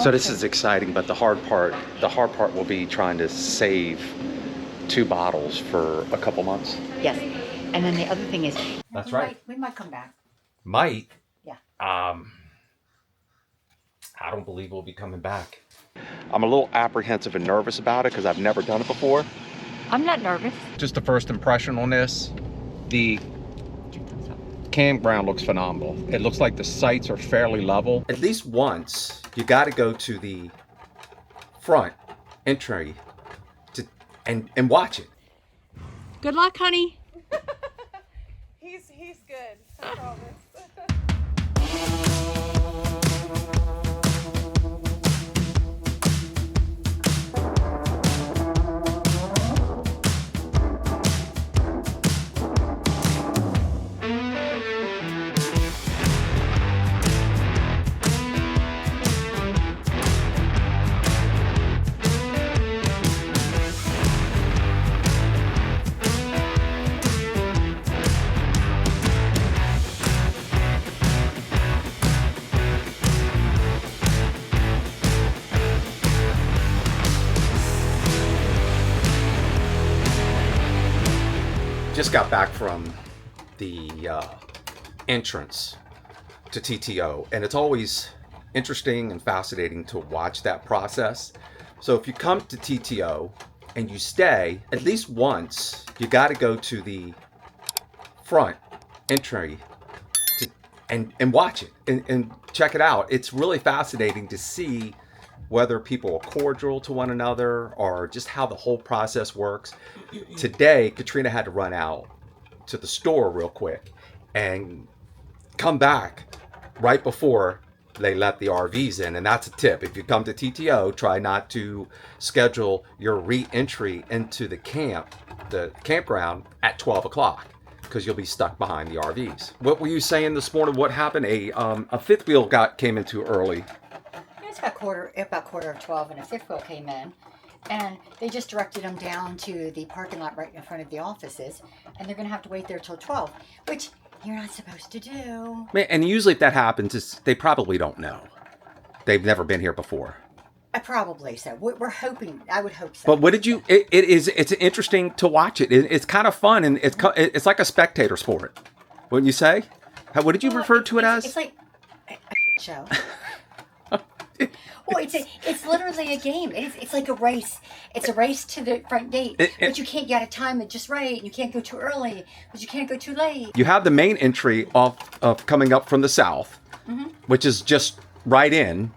So this is exciting, but the hard part will be trying to save 2 bottles for a couple months. Yes. And then the other thing is, That's right. We might come back. Might. Yeah. I don't believe we'll be coming back. I'm a little apprehensive and nervous about it because I've never done it before. I'm not nervous. Just a first impression on this. The campground looks phenomenal. It looks like the sites are fairly level. At least once, you got to go to the front entry and watch it. Good luck, honey. He's good, I promise. Just got back from the entrance to TTO, and it's always interesting and fascinating to watch that process. So if you come to TTO and you stay at least once, you got to go to the front entry and watch it and check it out. It's really fascinating to see whether people are cordial to one another or just how the whole process works. Today, Katrina had to run out to the store real quick and come back right before they let the RVs in. And that's a tip. If you come to TTO, try not to schedule your re-entry into the campground at 12 o'clock because you'll be stuck behind the RVs. What were you saying this morning? What happened? A fifth wheel came in too early. It's about quarter of 12, and a fifth wheel came in, and they just directed them down to the parking lot right in front of the offices, and they're going to have to wait there till 12, which you're not supposed to do. And usually if that happens, they probably don't know. They've never been here before. Probably so. We're hoping. I would hope so. But what did you? It's interesting to watch it. It's kind of fun, and it's like a spectator sport. Wouldn't you say? What did you refer to it as? It's like a shit show. Well, it's literally a game. It's like a race. It's a race to the front gate, but you can't get a time it just right. You can't go too early, but you can't go too late. You have the main entry of coming up from the south, which is just right in.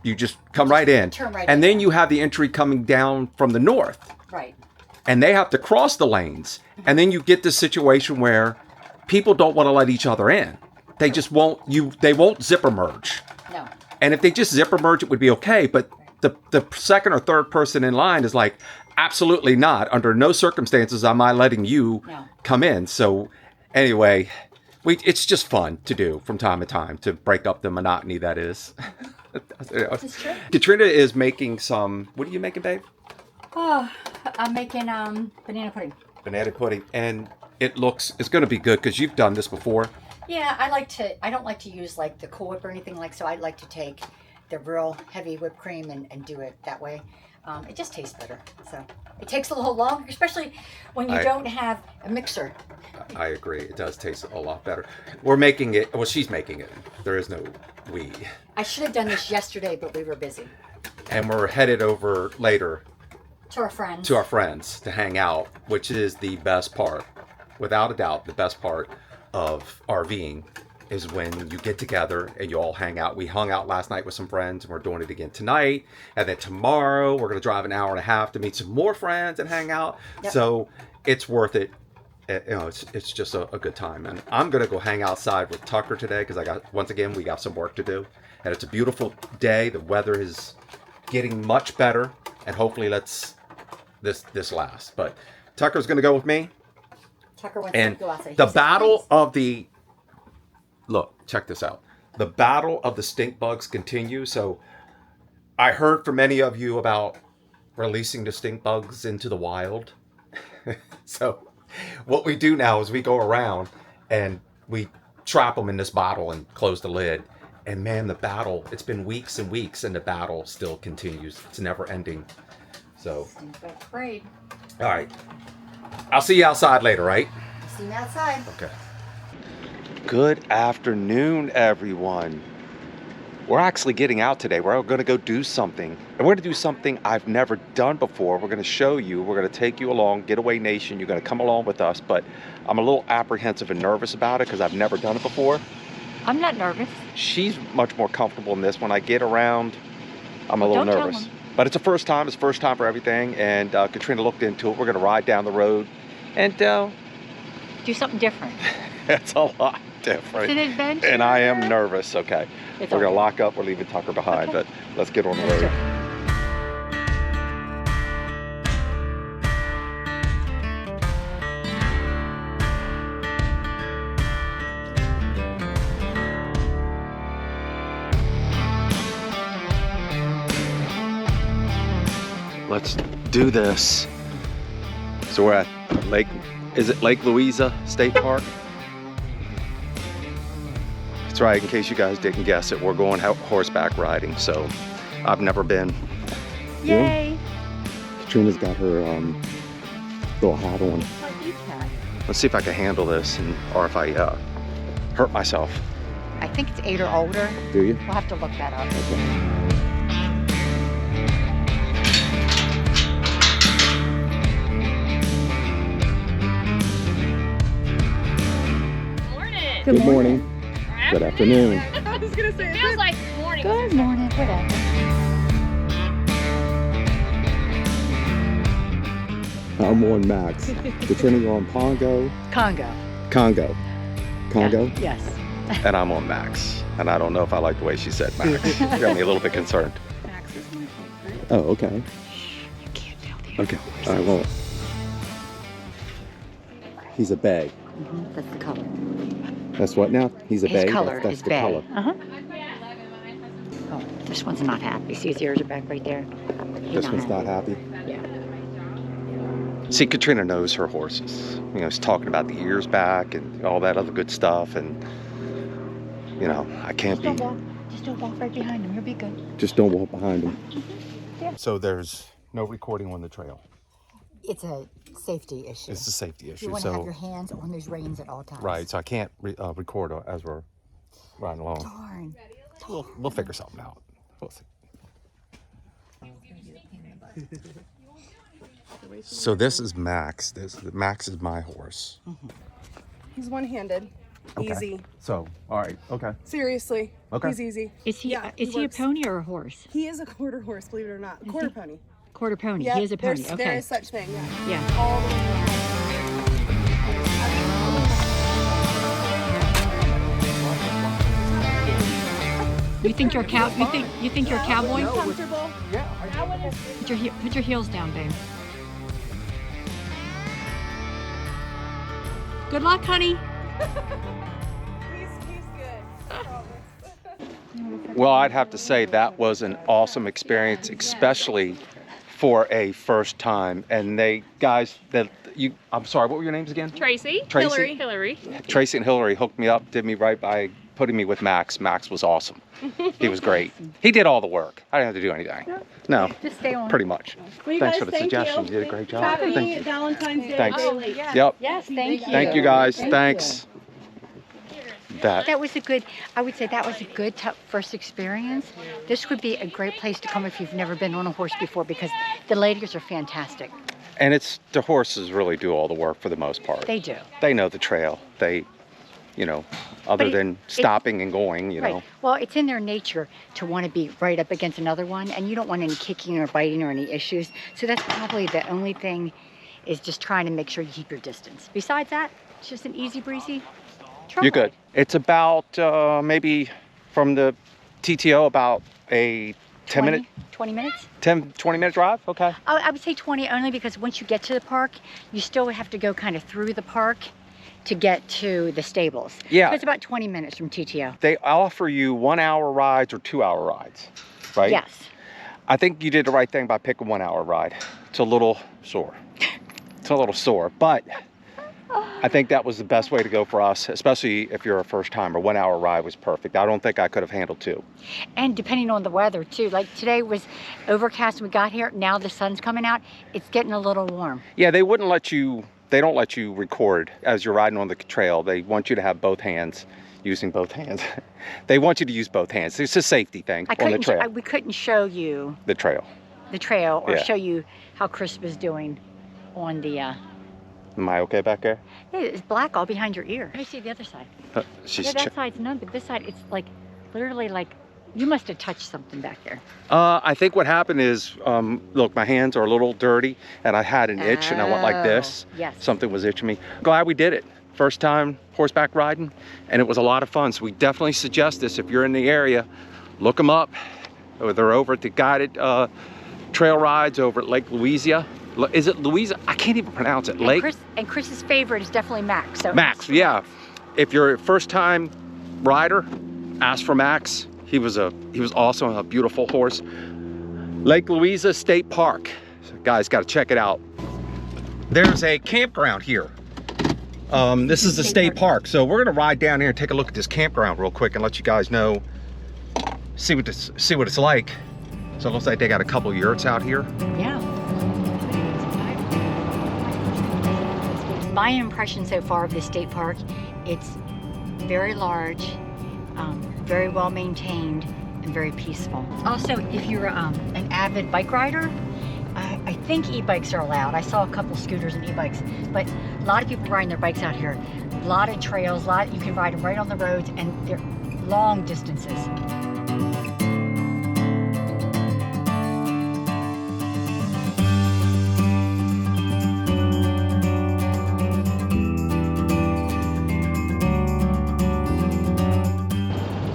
You just come right in, turn right and in. then you have the entry coming down from the north, Right. and they have to cross the lanes, and then you get this situation where people don't want to let each other in. They just won't. They won't zipper merge. No. And if they just zipper merge, it would be okay. But the second or third person in line is like, absolutely not. Under no circumstances am I letting you come in. So anyway, it's just fun to do from time to time to break up the monotony that is. It's true. Katrina is making some, what are you making, babe? Oh, I'm making banana pudding. Banana pudding. And it's going to be good because you've done this before. Yeah, I don't like to use like the Cool Whip or anything so I like to take the real heavy whipped cream and do it that way. It just tastes better. So it takes a little longer, especially when you don't have a mixer. I agree. It does taste a lot better. We're making it. Well, she's making it. There is no we. I should have done this yesterday, but we were busy. And we're headed over later To our friends. to our friends to hang out, which is the best part. Without a doubt, the best part of RVing is when you get together and you all hang out. We hung out last night with some friends, and we're doing it again tonight. And then tomorrow, we're going to drive an hour and a half to meet some more friends and hang out. Yep. So it's worth it. It's just a good time. And I'm going to go hang outside with Tucker today because we got some work to do. And it's a beautiful day. The weather is getting much better, and hopefully this lasts. But Tucker's going to go with me. Tucker wants And to go outside. the battle of look, check this out. The battle of the stink bugs continues. So I heard from many of you about releasing the stink bugs into the wild. So what we do now is we go around and we trap them in this bottle and close the lid. And man, the battle, it's been weeks and weeks and the battle still continues. It's never ending. So, Great. all right. I'll see you outside later, right? See you outside. Okay. Good afternoon, everyone. We're actually getting out today. We're going to go do something. And we're going to do something I've never done before. We're going to show you. We're going to take you along. Getaway Nation, you're going to come along with us. But I'm a little apprehensive and nervous about it because I've never done it before. I'm not nervous. She's much more comfortable in this. When I get around, I'm a little nervous. But it's a first time. It's first time for everything. And Katrina looked into it. We're going to ride down the road and do something different. It's a lot different. It's an adventure. And I am nervous. Okay. We're going to lock up. We're leaving Tucker behind. Okay. But let's get on the road. Let's do this. So we're at Lake, is it Lake Louisa State Park? That's right, in case you guys didn't guess it, we're going horseback riding. So I've never been. Yay! Katrina's got her little hat on. What you can. Let's see if I can handle this or if I hurt myself. I think it's 8 or older. Do you? We'll have to look that up. Okay. Good morning. Good afternoon. I was gonna say, It feels like morning. Good morning. Whatever. I'm on Max. Katrina, you're on Pongo. Congo. Congo. Congo? Yeah. Yes. And I'm on Max. And I don't know if I like the way she said Max. She got me a little bit concerned. Max is my favorite. Oh, okay. You can't tell the Okay. I won't. He's a bay. That's the color. That's what now? He's a bay? His color That's is the bay. color. Oh, this one's not happy. See his ears are back right there? He's This one's not happy. Yeah. See, Katrina knows her horses. You know, she's talking about the ears back and all that other good stuff. And, you know, I can't be. Just don't walk right behind him. You'll be good. Just don't walk behind him. Yeah. So there's no recording on the trail. It's a safety issue. It's a safety issue. You want to have your hands on those reins at all times. Right, so I can't record as we're riding along. Darn. We'll figure something out. We'll see. So this is Max. Max is my horse. He's one-handed. Okay. Easy. So, all right, okay. Seriously. Okay. He's easy. Is he? Yeah, is he a works. pony or a horse? He is a quarter horse, believe it or not. Quarter pony. Quarter pony. Yeah, He is a pony. There Okay. is such thing. Yeah. Yeah. All the way around. You think you're a cow? You think you're a cowboy? Comfortable. Put your heels down, babe. Good luck, honey. He's good. I promise. Well, I'd have to say that was an awesome experience, especially for a first time. And I'm sorry, what were your names again? Tracy. Tracy? Hillary. Tracy and Hillary hooked me up, did me right by putting me with Max. Max was awesome. He was great. He did all the work. I didn't have to do anything. No, Just stay on. pretty much. Well, you Thanks guys, for the thank suggestion. you. You did a great job. Happy Thank you. Valentine's Day. Thanks. early. Yep. Yes, thank you. Thank you guys. Thank Thanks. That was a good, I would say that was a good first experience. This would be a great place to come if you've never been on a horse before because the ladies are fantastic. And the horses really do all the work for the most part. They do. They know the trail. They, other than stopping and going, you know. Right. Well, it's in their nature to want to be right up against another one, and you don't want any kicking or biting or any issues. So that's probably the only thing is just trying to make sure you keep your distance. Besides that, it's just an easy breezy trail You're good. ride. It's about maybe from the TTO about a 20 minute drive. Okay. I would say 20 only because once you get to the park, you still have to go kind of through the park to get to the stables. Yeah. So it's about 20 minutes from TTO. They offer you 1 hour rides or 2 hour rides, right? Yes. I think you did the right thing by picking 1 hour ride. It's a little sore. It's a little sore, but I think that was the best way to go for us, especially if you're a first timer. 1 hour ride was perfect. I don't think I could have handled 2. And depending on the weather too, like today was overcast when we got here. Now the sun's coming out. It's getting a little warm. Yeah, they don't let you record as you're riding on the trail. They want you to have both hands, using both hands. They want you to use both hands. It's a safety thing on the trail. We couldn't show you The trail. or Yeah. show you how Chris was doing on the, Am I okay back there? yeah, it's black all behind your ear. Let me see the other side. She's Yeah, that side's none, but this side, it's like, literally like, you must have touched something back there. I think what happened is, look, my hands are a little dirty and I had an itch and I went like this. Yes. Something was itching me. Glad we did it. First time horseback riding, and it was a lot of fun. So we definitely suggest this if you're in the area. Look them up. They're over at the guided trail rides over at Lake Louisa. Is it Louisa? I can't even pronounce it. And Chris's favorite is definitely Max. So Max, yeah. If you're a first time rider, ask for Max. He was awesome, a beautiful horse. Lake Louisa State Park. So guys, got to check it out. There's a campground here. This is the state park. So we're gonna ride down here and take a look at this campground real quick and let you guys know, see what it's like. So it looks like they got a couple yurts out here. Yeah. My impression so far of the state park, it's very large, very well maintained, and very peaceful. Also, if you're an avid bike rider, I think e-bikes are allowed. I saw a couple scooters and e-bikes, but a lot of people riding their bikes out here. A lot of trails, you can ride them right on the roads, and they're long distances.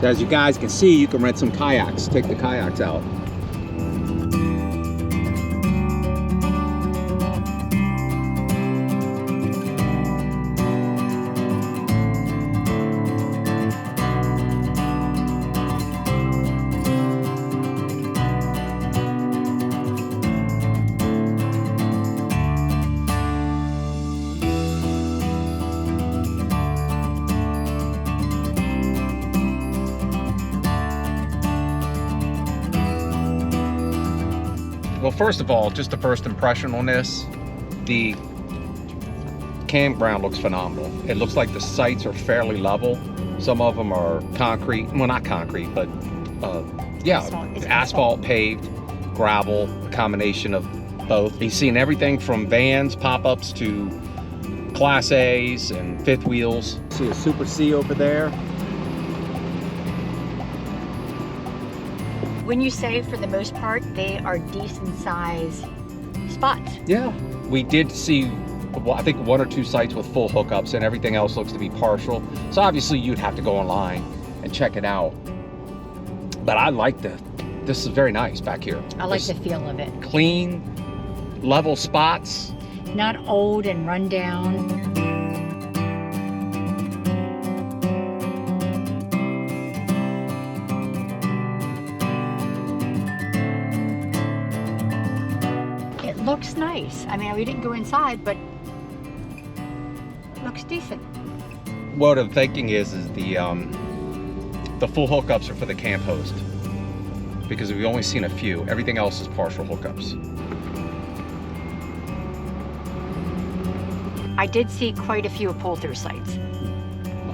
As you guys can see, you can rent some kayaks. Take the kayaks out. Well, first of all, just the first impression on this, the campground looks phenomenal. It looks like the sites are fairly level. Some of them are concrete, well, not concrete, but yeah, asphalt, paved, gravel, a combination of both. You've seen everything from vans, pop-ups to Class A's and fifth wheels. See a Super C over there. When you say, for the most part, they are decent size spots. Yeah. We did see, well, I think 1 or 2 sites with full hookups, and everything else looks to be partial. So obviously you'd have to go online and check it out. But I like this is very nice back here. I like the feel of it. Clean, level spots. Not old and run down. Looks nice. I mean, we didn't go inside, but it looks decent. What I'm thinking is the full hookups are for the camp host, because we've only seen a few. Everything else is partial hookups. I did see quite a few pull-through sites.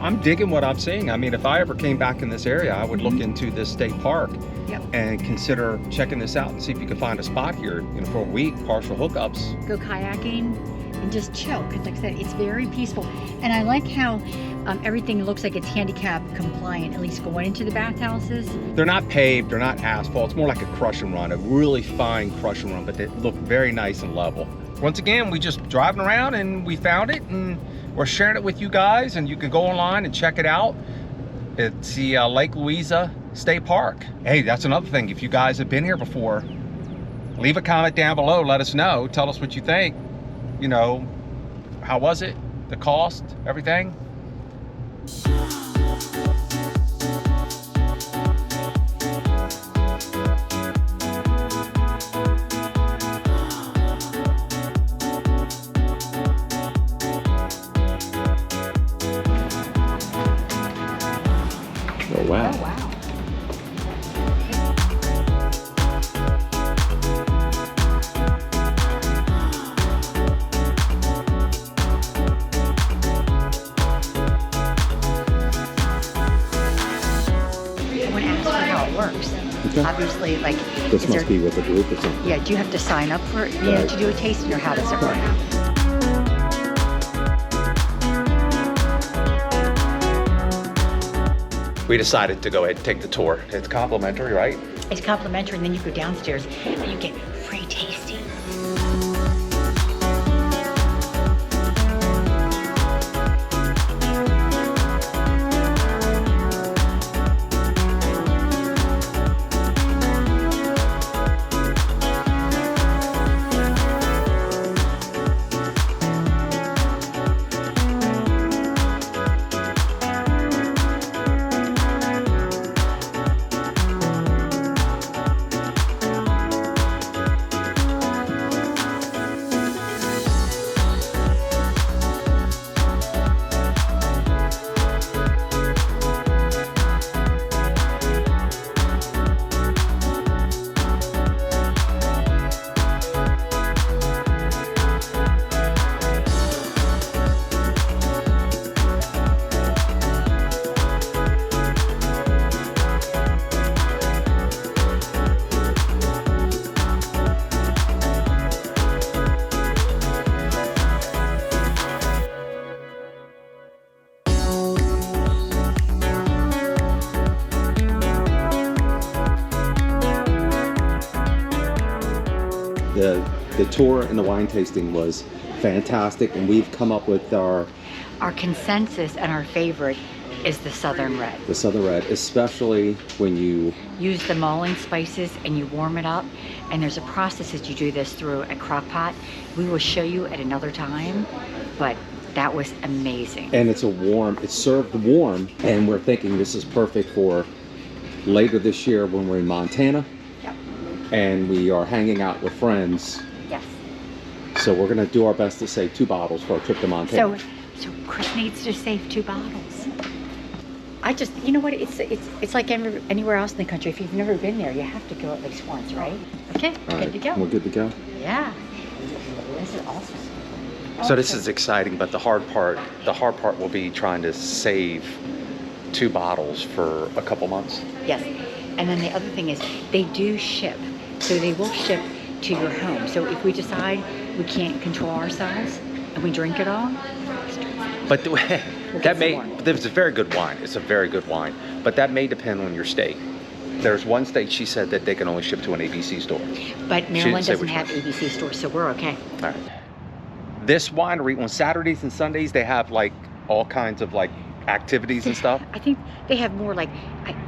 I'm digging what I'm seeing. I mean, if I ever came back in this area, I would look into this state park. Yep. And consider checking this out and see if you can find a spot here, you know, for a week, partial hookups. Go kayaking and just chill, because like I said, it's very peaceful. And I like how everything looks like it's handicap compliant, at least going into the bathhouses. They're not paved, they're not asphalt. It's more like a crush and run, a really fine crush and run, but they look very nice and level. Once again, we just driving around and we found it, and we're sharing it with you guys, and you can go online and check it out. It's the Lake Louisa State Park. Hey, that's another thing. If you guys have been here before, leave a comment down below. Let us know. Tell us what you think. You know, how was it? The cost, everything. obviously, like, This is must there, be with a group or something. yeah, do you have to sign up for it, you know, Right. to do a tasting, or how does it work? We decided to go ahead and take the tour. It's complimentary, right? It's complimentary, and then you go downstairs and you get free tasting. The tour and the wine tasting was fantastic, and we've come up with our Consensus and our favorite is the Southern Red. the Southern Red, especially when you Use the mulling spices and you warm it up, and there's a process that you do this through a crock pot. We will show you at another time, but that was amazing. and it's served warm, and we're thinking this is perfect for later this year when we're in Montana Yep. and we are hanging out with friends. Yes. So we're gonna do our best to save 2 bottles for our trip to Montana. So Chris needs to save 2 bottles. I just, you know what? It's like anywhere else in the country. If you've never been there, you have to go at least once, right? Okay, All good to go. We're good to go. Yeah. This is awesome. So this is exciting, but the hard part will be trying to save 2 bottles for a couple months. Yes. And then the other thing is they do ship. So they will ship to your home. So if we decide we can't control ourselves and we drink it all, But get some more. it's a very good wine. It's a very good wine, but that may depend on your state. There's one state she said that they can only ship to an ABC store. but Maryland say doesn't which have ABC stores, so we're okay. All right. This winery on Saturdays and Sundays they have like all kinds of like activities and stuff. I think they have more like,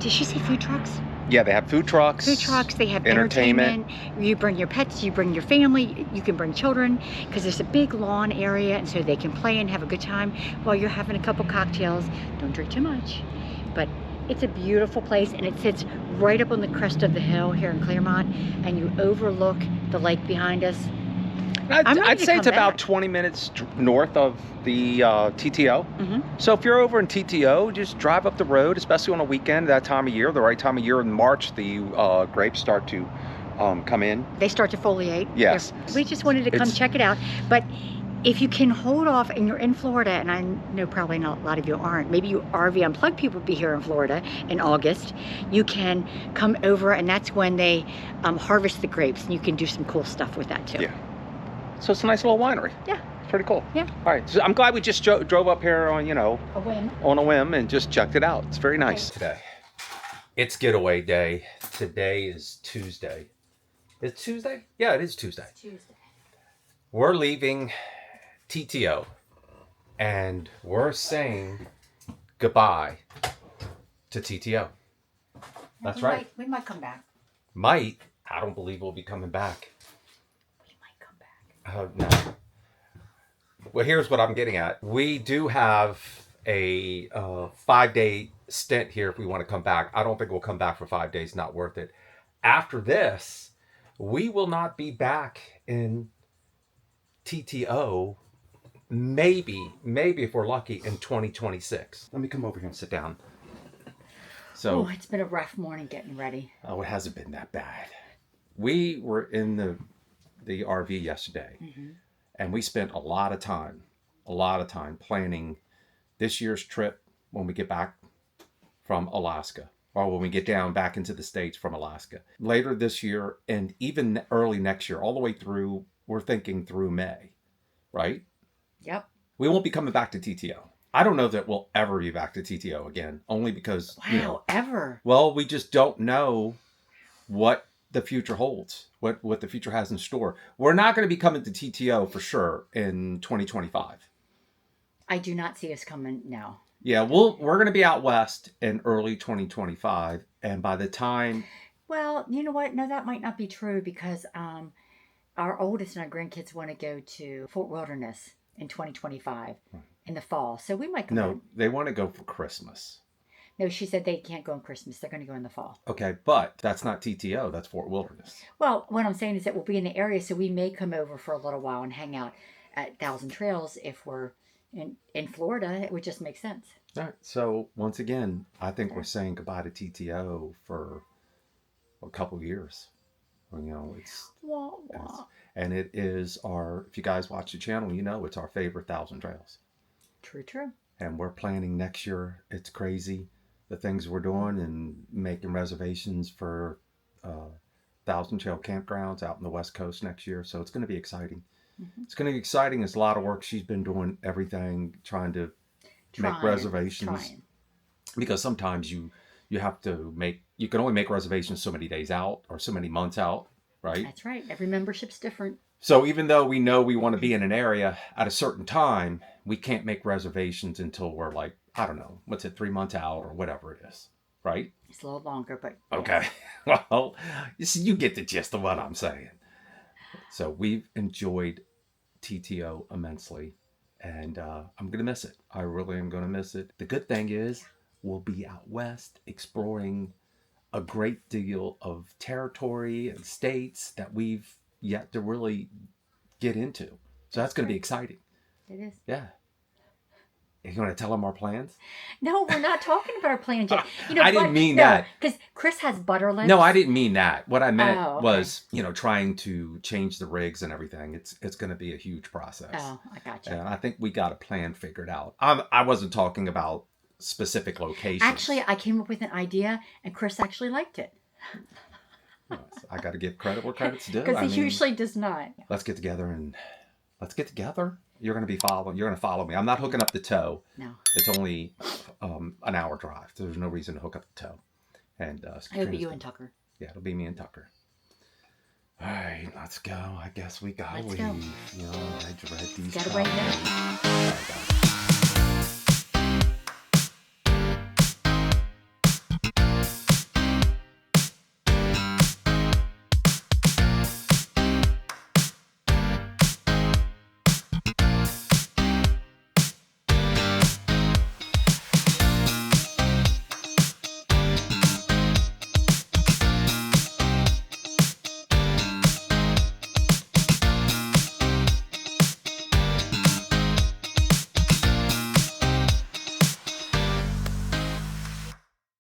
did she say food trucks? Yeah, they have food trucks. Food trucks, they have entertainment. You bring your pets, you bring your family, you can bring children, because there's a big lawn area, and so they can play and have a good time while you're having a couple cocktails. Don't drink too much. But it's a beautiful place, and it sits right up on the crest of the hill here in Claremont, and you overlook the lake behind us. I'm ready I'd to say come it's about back. 20 minutes north of the TTO. Mhm. So if you're over in TTO, just drive up the road, especially on a weekend, that time of year, the right time of year in March, the grapes start to come in. They start to foliate. Yes. We just wanted to come It's- check it out. But if you can hold off and you're in Florida, and I know probably not a lot of you aren't, maybe you RV Unplugged people be here in Florida in August, you can come over, and that's when they harvest the grapes, and you can do some cool stuff with that too. Yeah. So it's a nice little winery. Yeah. It's pretty cool. Yeah. All right. So I'm glad we just drove up here on, A win. on a whim and just checked it out. It's very nice. Today. It's getaway day. Today is Tuesday. Is it Tuesday? Yeah, it is Tuesday. Tuesday. We're leaving TTO and we're saying goodbye to TTO. That's right. We might come back. Might. I don't believe we'll be coming back. We might come back. No. Well, here's what I'm getting at. We do have a 5-day stint here if we want to come back. I don't think we'll come back for 5 days. Not worth it. After this, we will not be back in TTO. Maybe if we're lucky, in 2026. Let me come over here and sit down. So, Oh, it's been a rough morning getting ready. oh, it hasn't been that bad. We were in the RV yesterday, and we spent a lot of time planning this year's trip when we get back from Alaska. or when we get down back into the States from Alaska. Later this year and even early next year, all the way through, we're thinking through May, right? Yep. We won't be coming back to TTO. I don't know that we'll ever be back to TTO again, only because, Wow, ever. well, we just don't know what the future holds, what the future has in store. We're not going to be coming to TTO for sure in 2025. I do not see us coming now. Yeah, we're going to be out west in early 2025, and by the time... Well, you know what? No, that might not be true because our oldest and our grandkids want to go to Fort Wilderness in 2025 in the fall. So we might come No, in. they want to go for Christmas. No, she said they can't go on Christmas. They're going to go in the fall. Okay, but that's not TTO. That's Fort Wilderness. Well, what I'm saying is that we'll be in the area, so we may come over for a little while and hang out at Thousand Trails if we're in Florida. It would just make sense. All right. So once again, I think we're saying goodbye to TTO for a couple of years. It's Wah, wah. and it is if you guys watch the channel, it's our favorite Thousand Trails. True, true. And we're planning next year. It's crazy, the things we're doing and making reservations for Thousand Trail campgrounds out in the West Coast next year. So it's going to be exciting. Mm-hmm. It's going to be exciting. It's a lot of work. She's been doing everything, trying to make reservations. Because sometimes you have to you can only make reservations so many days out or so many months out, right? That's right. Every membership's different. So even though we know we want to be in an area at a certain time, we can't make reservations until we're like, I don't know, 3 months out or whatever it is, right? It's a little longer, but... Okay. Well, you get the gist of what I'm saying. So we've enjoyed TTO immensely, and I'm going to miss it. I really am going to miss it. The good thing is we'll be out west exploring a great deal of territory and states that we've yet to really get into. So that's going to be exciting. It is. Yeah. You want to tell them our plans? No, we're not talking about our plans yet. I didn't mean that. Because Chris has butter lips. No, I didn't mean that. What I meant Oh, okay. was, trying to change the rigs and everything. It's going to be a huge process. Oh, I got you. And I think we got a plan figured out. I wasn't talking about specific locations. Actually, I came up with an idea, and Chris actually liked it. I got to give credit where credit's due. Because he usually does not. Let's get together. You're going to follow me. I'm not hooking up the tow. No. It's only an hour drive. So there's no reason to hook up the tow. And It'll be you and Tucker. Yeah, it'll be me and Tucker. All right, let's go. I guess we gotta Let's leave. go. I dread these Gotta wait now. times. All right, guys.